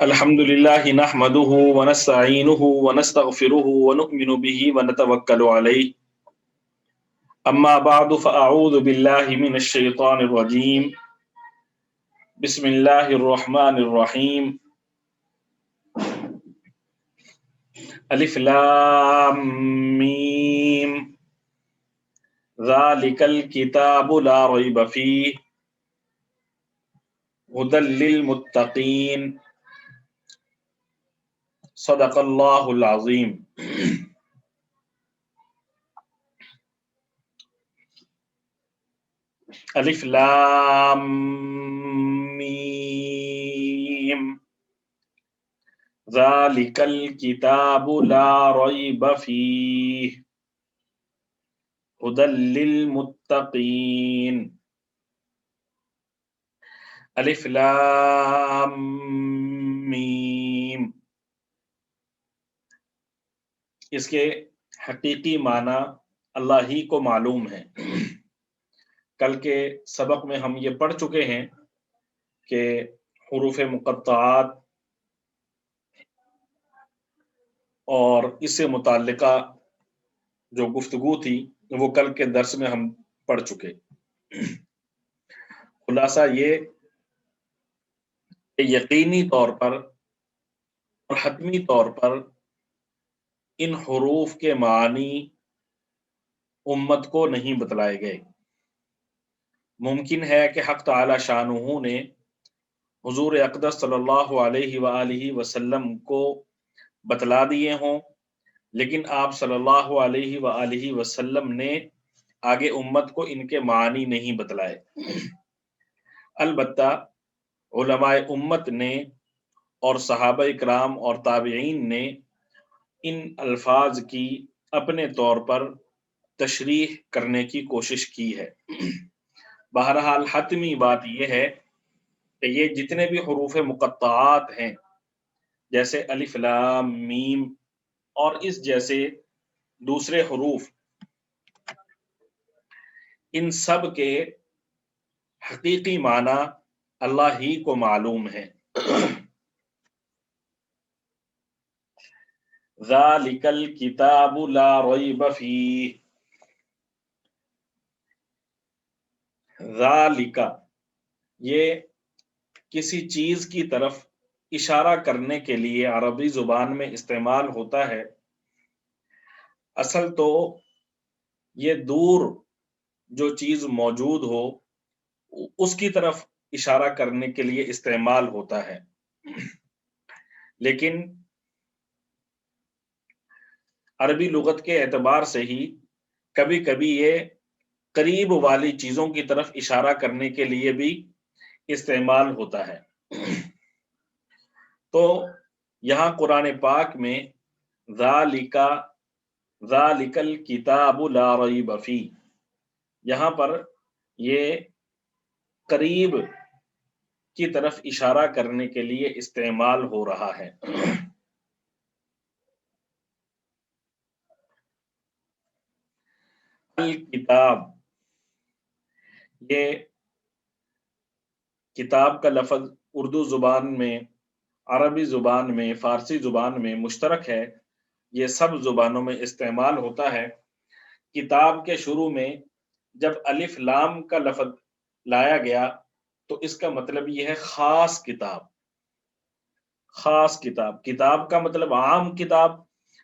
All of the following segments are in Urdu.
الحمد لله نحمده ونستعينه ونستغفره ونؤمن به ونتوكل عليه أما بعد فأعوذ بالله من الشيطان الرجيم بسم الله الرحمن الرحيم ألف لام ميم ذلك الكتاب لا ريب فيه هدى للمتقين صدق اللہ العظیم۔ الف لام میم ذالک الکتاب لا ریب فیہ ھدی للمتقین۔ الف لام میم، اس کے حقیقی معنی اللہ ہی کو معلوم ہے۔ کل کے سبق میں ہم یہ پڑھ چکے ہیں کہ حروف مقطعات اور اس سے متعلقہ جو گفتگو تھی وہ کل کے درس میں ہم پڑھ چکے۔ خلاصہ یہ کہ یقینی طور پر اور حتمی طور پر ان حروف کے معنی امت کو نہیں بتلائے گئے۔ ممکن ہے کہ حق تعالی شانہ نے حضور اقدس صلی اللہ علیہ وآلہ وسلم کو بتلا دیے ہوں، لیکن آپ صلی اللہ علیہ وآلہ وسلم نے آگے امت کو ان کے معنی نہیں بتلائے۔ البتہ علماء امت نے اور صحابہ کرام اور تابعین نے ان الفاظ کی اپنے طور پر تشریح کرنے کی کوشش کی ہے۔ بہرحال حتمی بات یہ ہے کہ یہ جتنے بھی حروف مقطعات ہیں جیسے الف لام میم اور اس جیسے دوسرے حروف، ان سب کے حقیقی معنی اللہ ہی کو معلوم ہے۔ ذالک الکتاب لا ریب فیہ، ذالک یہ کسی چیز کی طرف اشارہ کرنے کے لیے عربی زبان میں استعمال ہوتا ہے۔ اصل تو یہ دور جو چیز موجود ہو اس کی طرف اشارہ کرنے کے لیے استعمال ہوتا ہے، لیکن عربی لغت کے اعتبار سے ہی کبھی کبھی یہ قریب والی چیزوں کی طرف اشارہ کرنے کے لیے بھی استعمال ہوتا ہے۔ تو یہاں قرآن پاک میں ذالک الکتاب لا ریب فیہ، یہاں پر یہ قریب کی طرف اشارہ کرنے کے لیے استعمال ہو رہا ہے۔ الکتاب، یہ کتاب کا لفظ اردو زبان میں، عربی زبان میں، فارسی زبان میں مشترک ہے، یہ سب زبانوں میں استعمال ہوتا ہے۔ کتاب کے شروع میں جب الف لام کا لفظ لایا گیا تو اس کا مطلب یہ ہے خاص کتاب۔ خاص کتاب، کتاب کا مطلب عام کتاب،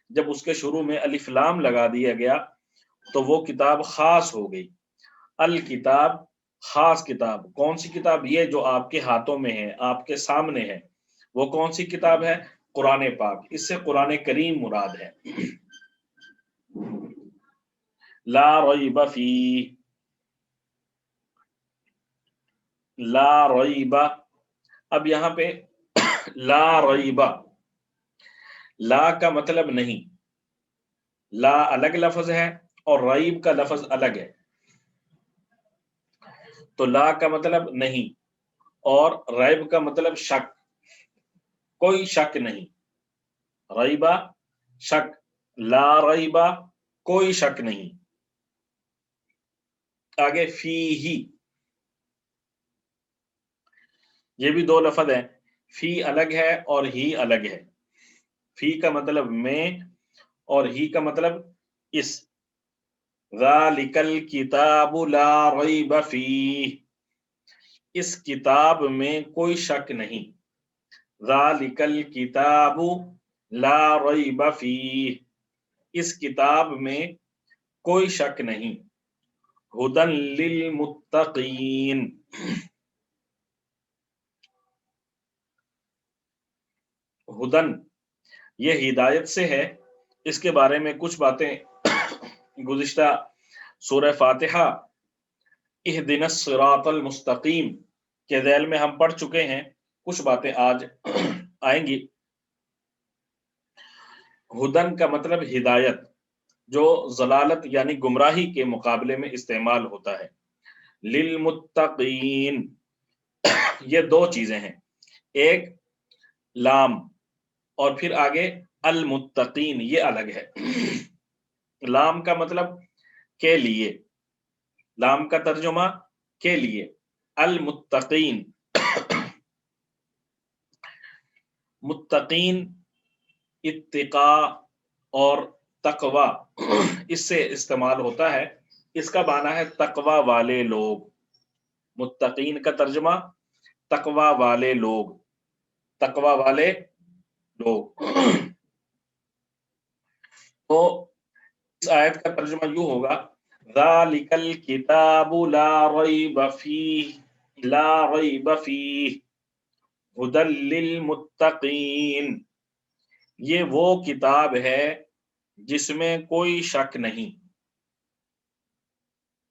جب اس کے شروع میں الف لام لگا دیا گیا تو وہ کتاب خاص ہو گئی۔ الکتاب خاص کتاب، کون سی کتاب؟ یہ جو آپ کے ہاتھوں میں ہے، آپ کے سامنے ہے، وہ کون سی کتاب ہے؟ قرآن پاک۔ اس سے قرآن کریم مراد ہے۔ لا ریب فیہ، لا ریب، اب یہاں پہ لا ریب، لا کا مطلب نہیں، لا الگ لفظ ہے اور ریب کا لفظ الگ ہے۔ تو لا کا مطلب نہیں اور ریب کا مطلب شک، کوئی شک نہیں۔ ریبا شک، لا ریبا کوئی شک نہیں۔ آگے فیہ، یہ بھی دو لفظ ہیں، فی الگ ہے اور ہی الگ ہے۔ فی کا مطلب میں اور ہی کا مطلب اس۔ ذالک الکتاب لا ریب فیہ، اس کتاب میں کوئی شک نہیں۔ ذالک الکتاب لا ریب فیہ، اس کتاب میں کوئی شک نہیں۔ ہدی للمتقین، ہدن یہ ہدایت سے ہے۔ اس کے بارے میں کچھ باتیں گزشتہ سورہ فاتحہ اہدنا الصراط المستقیم کے ذیل میں ہم پڑھ چکے ہیں، کچھ باتیں آج آئیں گی۔ ہدن کا مطلب ہدایت، جو ضلالت یعنی گمراہی کے مقابلے میں استعمال ہوتا ہے۔ للمتقین، یہ دو چیزیں ہیں، ایک لام اور پھر آگے المتقین، یہ الگ ہے۔ لام کا مطلب کے لیے، لام کا ترجمہ کے لیے، المتقین، متقین اتقاء اور تقوی اس سے استعمال ہوتا ہے، اس کا معنی ہے تقوی والے لوگ۔ متقین کا ترجمہ تقوی والے لوگ، تقوی والے لوگ۔ تو اس آیت کا ترجمہ یوں ہوگا، ذالک الکتاب لا ریب فیہ، لا ریب فیہ ہدی للمتقین، یہ وہ کتاب ہے جس میں کوئی شک نہیں،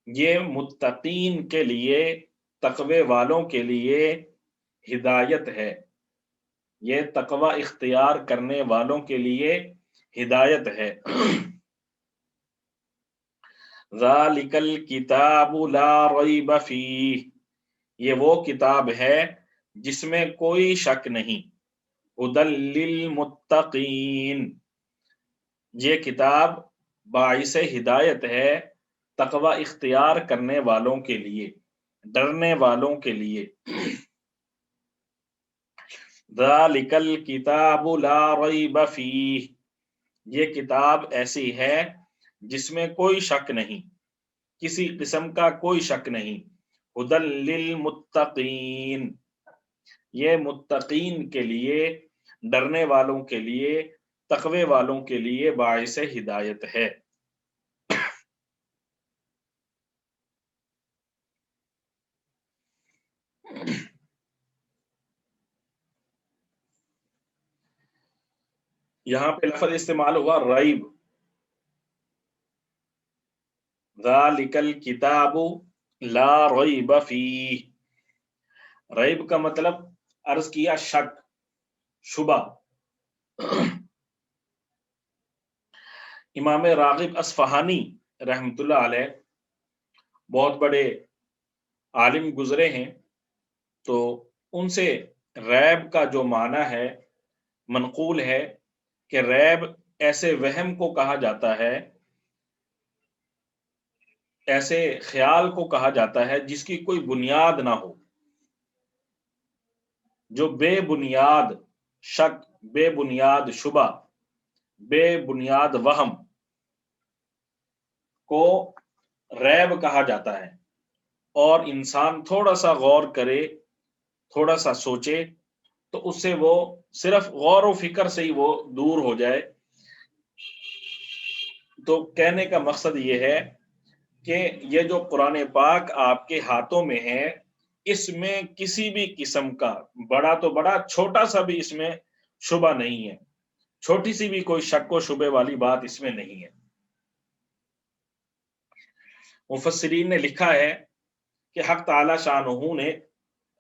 یہ متقین کے لیے، تقوی والوں کے لیے ہدایت ہے، یہ تقوی اختیار کرنے والوں کے لیے ہدایت ہے۔ ذالک الکتاب لا ریب فیہ، یہ وہ کتاب ہے جس میں کوئی شک نہیں۔ ہدی للمتقین، یہ کتاب باعث ہدایت ہے تقوی اختیار کرنے والوں کے لیے، ڈرنے والوں کے لیے۔ ذالک الکتاب لا ریب فیہ، یہ کتاب ایسی ہے جس میں کوئی شک نہیں، کسی قسم کا کوئی شک نہیں۔ ہدی للمتقین، یہ متقین کے لیے، ڈرنے والوں کے لیے، تقوی والوں کے لیے باعث ہدایت ہے۔ یہاں پہ لفظ استعمال ہوا ریب، ذالک الکتاب لا ریب فیہ، ریب کا مطلب عرض کیا شک، شبہ۔ امام راغب اصفہانی رحمۃ اللہ علیہ بہت بڑے عالم گزرے ہیں، تو ان سے ریب کا جو معنی ہے منقول ہے کہ ریب ایسے وہم کو کہا جاتا ہے، ایسے خیال کو کہا جاتا ہے جس کی کوئی بنیاد نہ ہو، جو بے بنیاد شک، بے بنیاد شبہ، بے بنیاد وہم کو ریب کہا جاتا ہے۔ اور انسان تھوڑا سا غور کرے، تھوڑا سا سوچے تو اس سے وہ صرف غور و فکر سے ہی وہ دور ہو جائے۔ تو کہنے کا مقصد یہ ہے کہ یہ جو قرآن پاک آپ کے ہاتھوں میں ہے، اس میں کسی بھی قسم کا، بڑا تو بڑا، چھوٹا سا بھی اس میں شبہ نہیں ہے، چھوٹی سی بھی کوئی شک و شبے والی بات اس میں نہیں ہے۔ مفسرین نے لکھا ہے کہ حق تعالی شانہ نے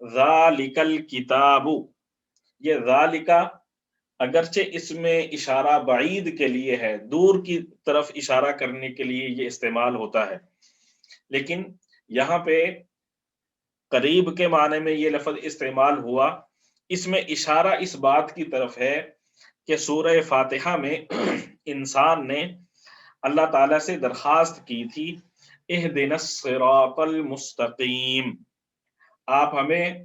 ذالک الکتاب، یہ ذالکا اگرچہ اس میں اشارہ بعید کے لیے ہے، دور کی طرف اشارہ کرنے کے لیے یہ استعمال ہوتا ہے، لیکن یہاں پہ قریب کے معنی میں یہ لفظ استعمال ہوا، اس میں اشارہ اس بات کی طرف ہے کہ سورہ فاتحہ میں انسان نے اللہ تعالیٰ سے درخواست کی تھی، اہدنا الصراط المستقیم، آپ ہمیں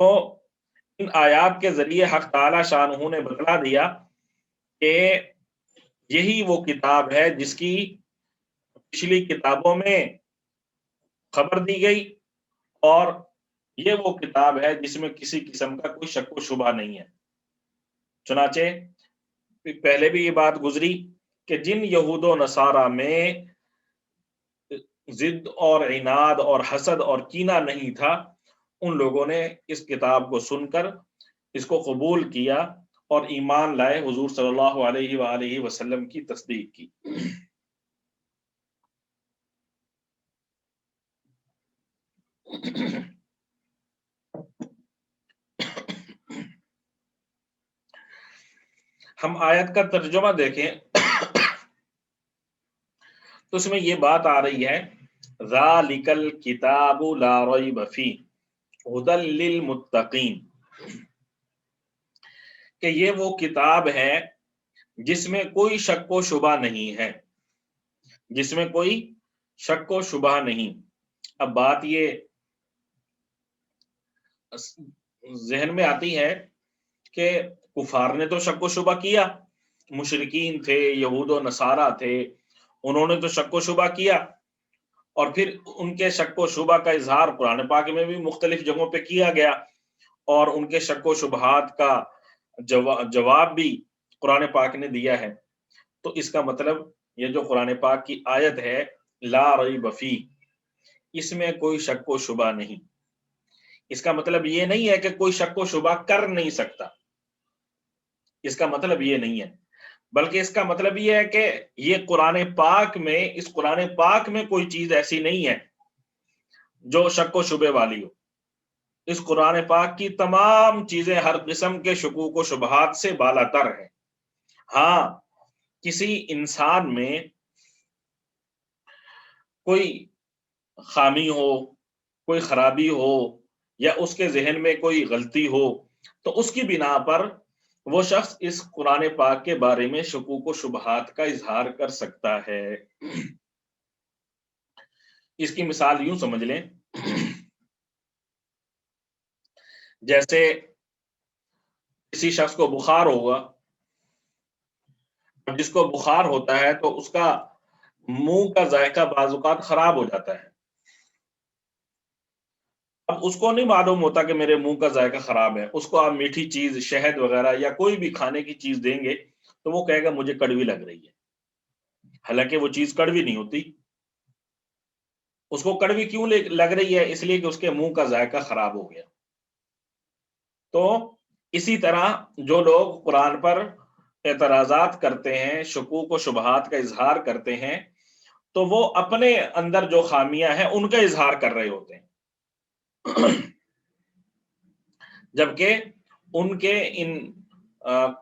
تو ان آیات کے ذریعے حق تعالی شانہ نے بتلا دیا کہ یہی وہ کتاب ہے جس کی پچھلی کتابوں میں خبر دی گئی، اور یہ وہ کتاب ہے جس میں کسی قسم کا کوئی شک و شبہ نہیں ہے۔ چنانچہ پہلے بھی یہ بات گزری کہ جن یہود و نصارہ میں ضد اور عناد اور حسد اور کینہ نہیں تھا، ان لوگوں نے اس کتاب کو سن کر اس کو قبول کیا اور ایمان لائے، حضور صلی اللہ علیہ وآلہ وسلم کی تصدیق کی۔ ہم آیت کا ترجمہ دیکھیں تو اس میں یہ بات آ رہی ہے، ذالک الکتاب لا ریب فیہ ھدی للمتقین، کہ یہ وہ کتاب ہے جس میں کوئی شک و شبہ نہیں ہے، جس میں کوئی شک و شبہ نہیں۔ اب بات یہ ذہن میں آتی ہے کہ کفار نے تو شک و شبہ کیا، مشرکین تھے، یہود و نصارہ تھے، انہوں نے تو شک و شبہ کیا، اور پھر ان کے شک و شبہ کا اظہار قرآن پاک میں بھی مختلف جگہوں پہ کیا گیا، اور ان کے شک و شبہات کا جواب بھی قرآن پاک نے دیا ہے۔ تو اس کا مطلب یہ جو قرآن پاک کی آیت ہے لا ریب فیہ، اس میں کوئی شک و شبہ نہیں، اس کا مطلب یہ نہیں ہے کہ کوئی شک و شبہ کر نہیں سکتا، اس کا مطلب یہ نہیں ہے، بلکہ اس کا مطلب یہ ہے کہ یہ قرآن پاک میں، اس قرآن پاک میں کوئی چیز ایسی نہیں ہے جو شک و شبے والی ہو۔ اس قرآن پاک کی تمام چیزیں ہر قسم کے شکوک و شبہات سے بالا تر ہیں۔ ہاں، کسی انسان میں کوئی خامی ہو، کوئی خرابی ہو، یا اس کے ذہن میں کوئی غلطی ہو، تو اس کی بنا پر وہ شخص اس قرآن پاک کے بارے میں شکوک و شبہات کا اظہار کر سکتا ہے۔ اس کی مثال یوں سمجھ لیں، جیسے کسی شخص کو بخار ہوگا، جس کو بخار ہوتا ہے تو اس کا منہ کا ذائقہ بعض اوقات خراب ہو جاتا ہے۔ اب اس کو نہیں معلوم ہوتا کہ میرے منہ کا ذائقہ خراب ہے، اس کو آپ میٹھی چیز، شہد وغیرہ یا کوئی بھی کھانے کی چیز دیں گے تو وہ کہے گا مجھے کڑوی لگ رہی ہے، حالانکہ وہ چیز کڑوی نہیں ہوتی۔ اس کو کڑوی کیوں لگ رہی ہے؟ اس لیے کہ اس کے منہ کا ذائقہ خراب ہو گیا۔ تو اسی طرح جو لوگ قرآن پر اعتراضات کرتے ہیں، شکوک و شبہات کا اظہار کرتے ہیں، تو وہ اپنے اندر جو خامیاں ہیں ان کا اظہار کر رہے ہوتے ہیں، جبکہ ان کے ان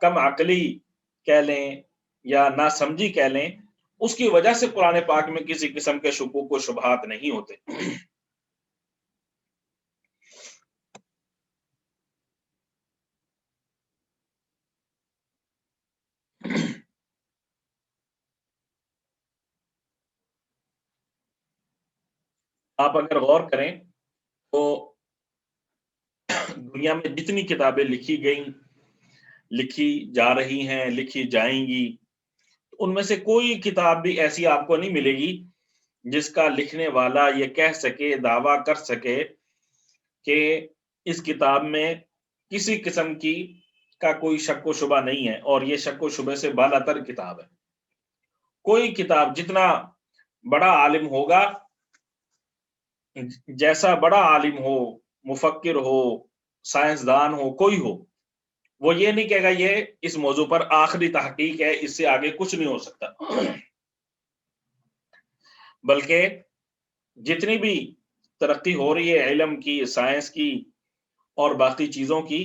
کم عقلی کہہ لیں یا ناسمجھی کہہ لیں، اس کی وجہ سے قرآن پاک میں کسی قسم کے شکوک و شبہات نہیں ہوتے۔ آپ اگر غور کریں تو دنیا میں جتنی کتابیں لکھی گئیں، لکھی جا رہی ہیں، لکھی جائیں گی، ان میں سے کوئی کتاب بھی ایسی آپ کو نہیں ملے گی جس کا لکھنے والا یہ کہہ سکے، دعویٰ کر سکے کہ اس کتاب میں کسی قسم کی کا کوئی شک و شبہ نہیں ہے، اور یہ شک و شبہ سے بالا تر کتاب ہے۔ کوئی کتاب جتنا بڑا عالم ہوگا، جیسا بڑا عالم ہو، مفکر ہو، سائنسدان ہو، کوئی ہو، وہ یہ نہیں کہے گا یہ اس موضوع پر آخری تحقیق ہے، اس سے آگے کچھ نہیں ہو سکتا، بلکہ جتنی بھی ترقی ہو رہی ہے علم کی، سائنس کی اور باقی چیزوں کی،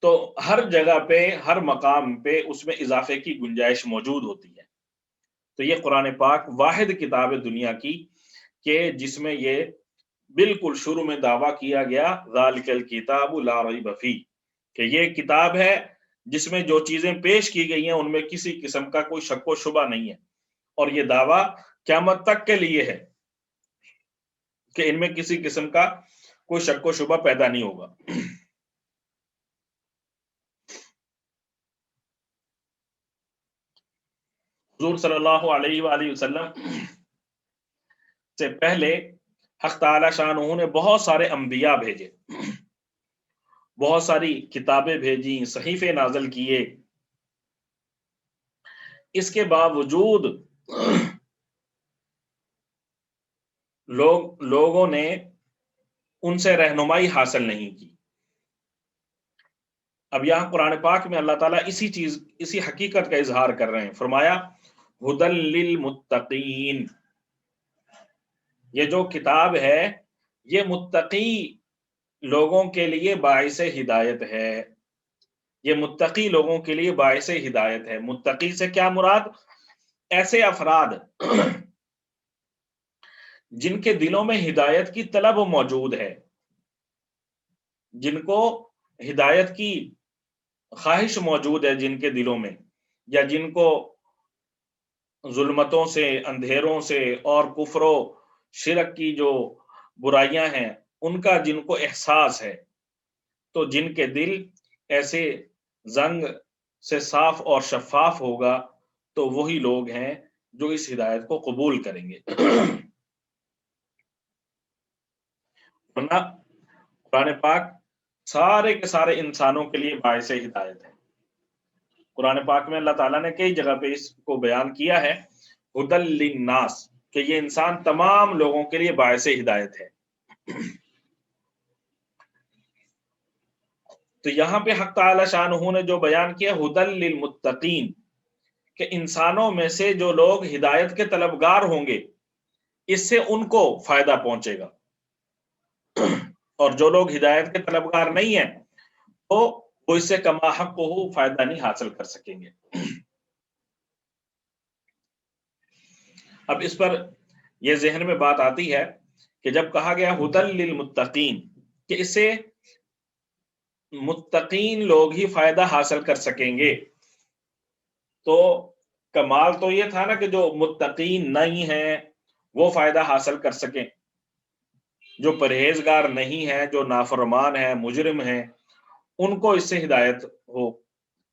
تو ہر جگہ پہ، ہر مقام پہ اس میں اضافے کی گنجائش موجود ہوتی ہے۔ تو یہ قرآن پاک واحد کتاب ہے دنیا کی کہ جس میں یہ بالکل شروع میں دعویٰ کیا گیا ذالک الکتاب لا ریب فیہ، کہ یہ کتاب ہے جس میں جو چیزیں پیش کی گئی ہیں ان میں کسی قسم کا کوئی شک و شبہ نہیں ہے، اور یہ دعویٰ قیامت تک کے لیے ہے کہ ان میں کسی قسم کا کوئی شک و شبہ پیدا نہیں ہوگا۔ حضور صلی اللہ علیہ وآلہ وسلم سے پہلے حق تعالی شانہ نے بہت سارے انبیاء بھیجے، بہت ساری کتابیں بھیجی، صحیفے نازل کیے، اس کے باوجود لوگوں نے ان سے رہنمائی حاصل نہیں کی۔ اب یہاں قرآن پاک میں اللہ تعالیٰ اسی حقیقت کا اظہار کر رہے ہیں، فرمایا ہدی للمتقین، یہ جو کتاب ہے یہ متقی لوگوں کے لیے باعث ہدایت ہے، یہ متقی لوگوں کے لیے باعث ہدایت ہے۔ متقی سے کیا مراد؟ ایسے افراد جن کے دلوں میں ہدایت کی طلب موجود ہے، جن کو ہدایت کی خواہش موجود ہے جن کے دلوں میں، یا جن کو ظلمتوں سے، اندھیروں سے اور کفر و شرک کی جو برائیاں ہیں ان کا جن کو احساس ہے، تو جن کے دل ایسے زنگ سے صاف اور شفاف ہوگا تو وہی لوگ ہیں جو اس ہدایت کو قبول کریں گے۔ ورنہ قرآن پاک سارے کے سارے انسانوں کے لیے باعث ہدایت ہے۔ قرآن پاک میں اللہ تعالیٰ نے کئی جگہ پہ اس کو بیان کیا ہے، ہدی للناس، کہ یہ انسان تمام لوگوں کے لیے باعث ہدایت ہے۔ تو یہاں پہ حق تعالی شانہ نے جو بیان کیا ہدی للمتقین، کہ انسانوں میں سے جو لوگ ہدایت کے طلبگار ہوں گے اس سے ان کو فائدہ پہنچے گا، اور جو لوگ ہدایت کے طلبگار نہیں ہیں وہ اس سے کما حق کو فائدہ نہیں حاصل کر سکیں گے۔ اب اس پر یہ ذہن میں بات آتی ہے کہ جب کہا گیا ہدی للمتقین کہ اس سے متقین لوگ ہی فائدہ حاصل کر سکیں گے، تو کمال تو یہ تھا نا کہ جو متقین نہیں ہیں وہ فائدہ حاصل کر سکیں، جو پرہیزگار نہیں ہیں، جو نافرمان ہیں، مجرم ہیں، ان کو اس سے ہدایت ہو،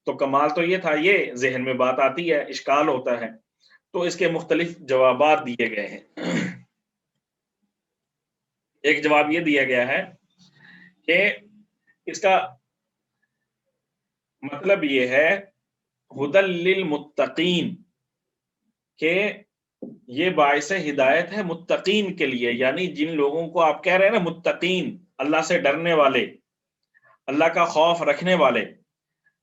تو کمال تو یہ تھا۔ یہ ذہن میں بات آتی ہے، اشکال ہوتا ہے، تو اس کے مختلف جوابات دیے گئے ہیں۔ ایک جواب یہ دیا گیا ہے کہ اس کا مطلب یہ ہے ہدی للمتقین کہ یہ باعث ہدایت ہے متقین کے لیے، یعنی جن لوگوں کو آپ کہہ رہے ہیں نا متقین، اللہ سے ڈرنے والے، اللہ کا خوف رکھنے والے،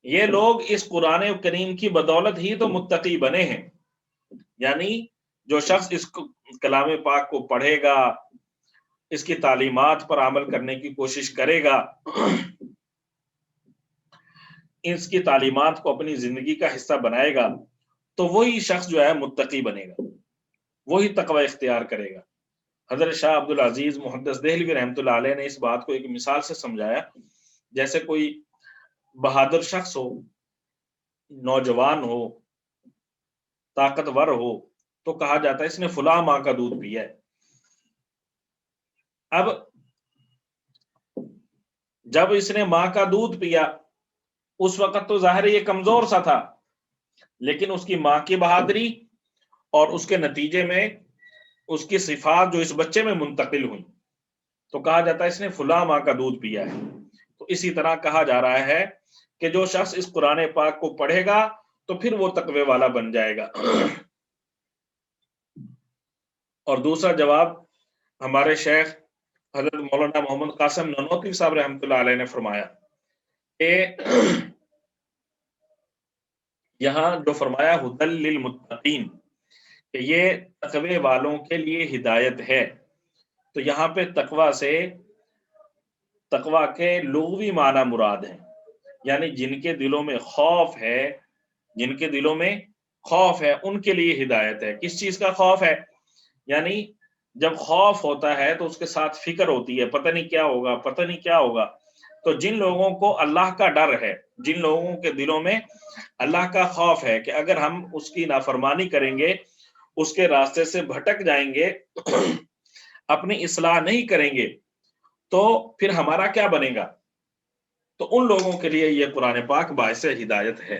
یہ لوگ اس قرآن کریم کی بدولت ہی تو متقی بنے ہیں۔ یعنی جو شخص اس کلام پاک کو پڑھے گا، اس کی تعلیمات پر عمل کرنے کی کوشش کرے گا، اس کی تعلیمات کو اپنی زندگی کا حصہ بنائے گا، تو وہی شخص جو ہے متقی بنے گا، وہی تقوی اختیار کرے گا۔ حضرت شاہ عبدالعزیز محدث دہلوی رحمۃ اللہ علیہ نے اس بات کو ایک مثال سے سمجھایا، جیسے کوئی بہادر شخص ہو، نوجوان ہو، طاقتور ہو، تو کہا جاتا ہے اس نے فلاں ماں کا دودھ پیا ہے۔ اب جب اس نے ماں کا دودھ پیا اس وقت تو ظاہر یہ کمزور سا تھا، لیکن اس کی ماں کی بہادری اور اس کے نتیجے میں اس کی صفات جو اس بچے میں منتقل ہوئی، تو کہا جاتا ہے اس نے فلاں ماں کا دودھ پیا ہے۔ تو اسی طرح کہا جا رہا ہے کہ جو شخص اس قرآن پاک کو پڑھے گا تو پھر وہ تقوی والا بن جائے گا۔ اور دوسرا جواب ہمارے شیخ حضرت مولانا محمد قاسم نانوتوی صاحب رحمۃ اللہ علیہ نے فرمایا کہ یہاں جو فرمایا ہدی للمتقین کہ یہ تقوی والوں کے لیے ہدایت ہے، تو یہاں پہ تقوی سے تقوی کے لغوی معنی مراد ہیں، یعنی جن کے دلوں میں خوف ہے، جن کے دلوں میں خوف ہے ان کے لیے ہدایت ہے۔ کس چیز کا خوف ہے؟ یعنی جب خوف ہوتا ہے تو اس کے ساتھ فکر ہوتی ہے، پتہ نہیں کیا ہوگا، پتہ نہیں کیا ہوگا۔ تو جن لوگوں کو اللہ کا ڈر ہے، جن لوگوں کے دلوں میں اللہ کا خوف ہے کہ اگر ہم اس کی نافرمانی کریں گے، اس کے راستے سے بھٹک جائیں گے، اپنی اصلاح نہیں کریں گے، تو پھر ہمارا کیا بنے گا، تو ان لوگوں کے لیے یہ قرآن پاک باعث ہدایت ہے۔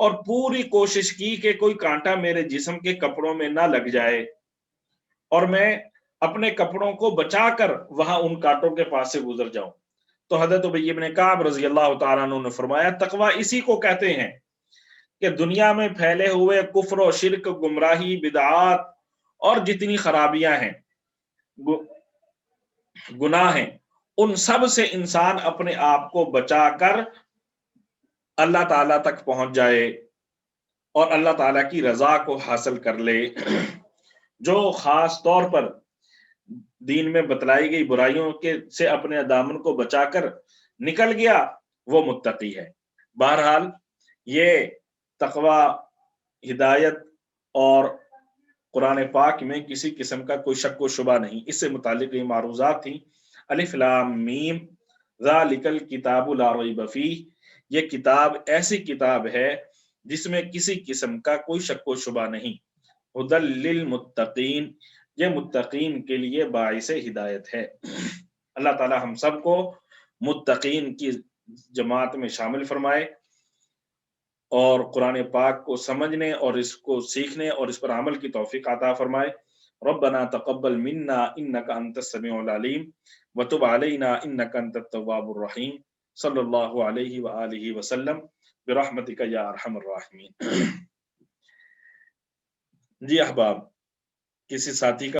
اور پوری کوشش کی کہ کوئی کانٹا میرے جسم کے کپڑوں میں نہ لگ جائے اور میں اپنے کپڑوں کو بچا کر وہاں ان کانٹوں کے پاس سے گزر جاؤں۔ تو حضرت ابی بن کعب رضی اللہ تعالیٰ عنہ نے فرمایا تقویٰ اسی کو کہتے ہیں کہ دنیا میں پھیلے ہوئے کفر و شرک، گمراہی، بدعات اور جتنی خرابیاں ہیں، گناہ ہیں، ان سب سے انسان اپنے آپ کو بچا کر اللہ تعالیٰ تک پہنچ جائے اور اللہ تعالیٰ کی رضا کو حاصل کر لے۔ جو خاص طور پر دین میں بتلائی گئی برائیوں کے سے اپنے دامن کو بچا کر نکل گیا وہ متقی ہے۔ بہرحال یہ تقوی، ہدایت اور قرآن پاک میں کسی قسم کا کوئی شک و شبہ نہیں۔ اس سے متعلق یہ معروضات تھیں۔ الف لام میم ذالک الکتاب لا ریب فیہ، یہ کتاب ایسی کتاب ہے جس میں کسی قسم کا کوئی شک و شبہ نہیں۔ ہدی للمتقین، یہ متقین کے لیے باعث ہدایت ہے۔ اللہ تعالی ہم سب کو متقین کی جماعت میں شامل فرمائے اور قرآن پاک کو سمجھنے اور اس کو سیکھنے اور اس پر عمل کی توفیق عطا فرمائے۔ ربنا تقبل منا انک انت السمیع العلیم وتب علینا انک انت التواب الرحیم، صلی اللہ علیہ وآلہ وسلم برحمتک یا ارحم الراحمین۔ جی احباب، کسی ساتھی کا